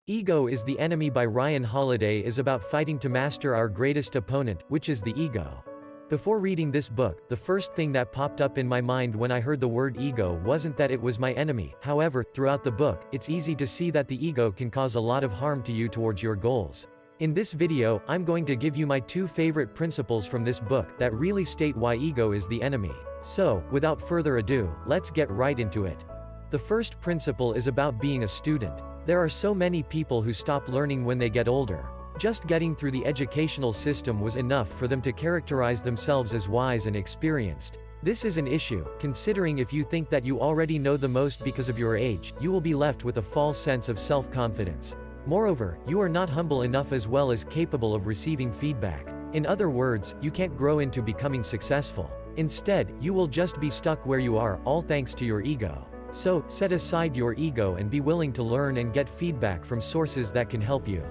Ego is the Enemy by Ryan Holiday is about fighting to master our greatest opponent, which is the ego. Before reading this book, the first thing that popped up in my mind when I heard the word ego wasn't that it was my enemy. However, throughout the book, it's easy to see that the ego can cause a lot of harm to you towards your goals. In this video, I'm going to give you my 2 favorite principles from this book that really state why ego is the enemy. So, without further ado, let's get right into it. The first principle is about being a student. There are so many people who stop learning when they get older. Just getting through the educational system was enough for them to characterize themselves as wise and experienced. This is an issue, considering if you think that you already know the most because of your age, you will be left with a false sense of self-confidence. Moreover, you are not humble enough as well as capable of receiving feedback. In other words, you can't grow into becoming successful. Instead, you will just be stuck where you are, all thanks to your ego. So, set aside your ego and be willing to learn and get feedback from sources that can help you.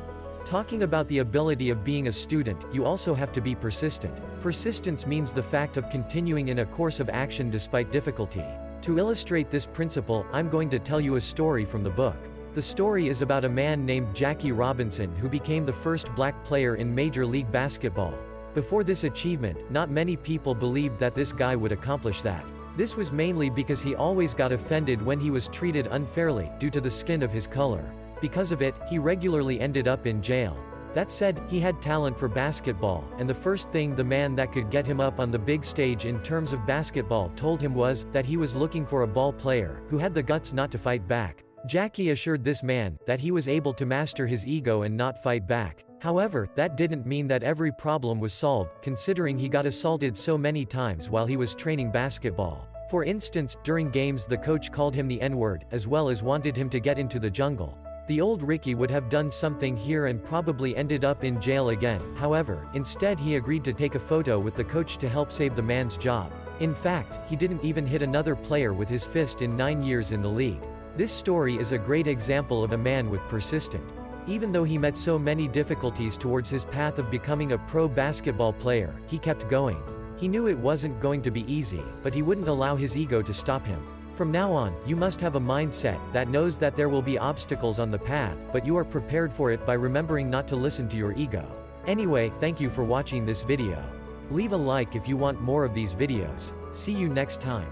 Talking about the ability of being a student, you also have to be persistent. Persistence means the fact of continuing in a course of action despite difficulty. To illustrate this principle, I'm going to tell you a story from the book. The story is about a man named Jackie Robinson who became the first black player in Major League Basketball. Before this achievement, not many people believed that this guy would accomplish that. This was mainly because he always got offended when he was treated unfairly, due to the skin of his color. Because of it, he regularly ended up in jail. That said, he had talent for basketball, and the first thing the man that could get him up on the big stage in terms of basketball told him was, that he was looking for a ball player, who had the guts not to fight back. Jackie assured this man, that he was able to master his ego and not fight back. However, that didn't mean that every problem was solved, considering he got assaulted so many times while he was training basketball. For instance, during games the coach called him the N-word, as well as wanted him to get into the jungle. The old Ricky would have done something here and probably ended up in jail again. However, instead he agreed to take a photo with the coach to help save the man's job. In fact, he didn't even hit another player with his fist in 9 years in the league. This story is a great example of a man with persistent. Even though he met so many difficulties towards his path of becoming a pro basketball player, he kept going. He knew it wasn't going to be easy, but he wouldn't allow his ego to stop him. From now on, you must have a mindset that knows that there will be obstacles on the path, but you are prepared for it by remembering not to listen to your ego. Anyway, thank you for watching this video. Leave a like if you want more of these videos. See you next time.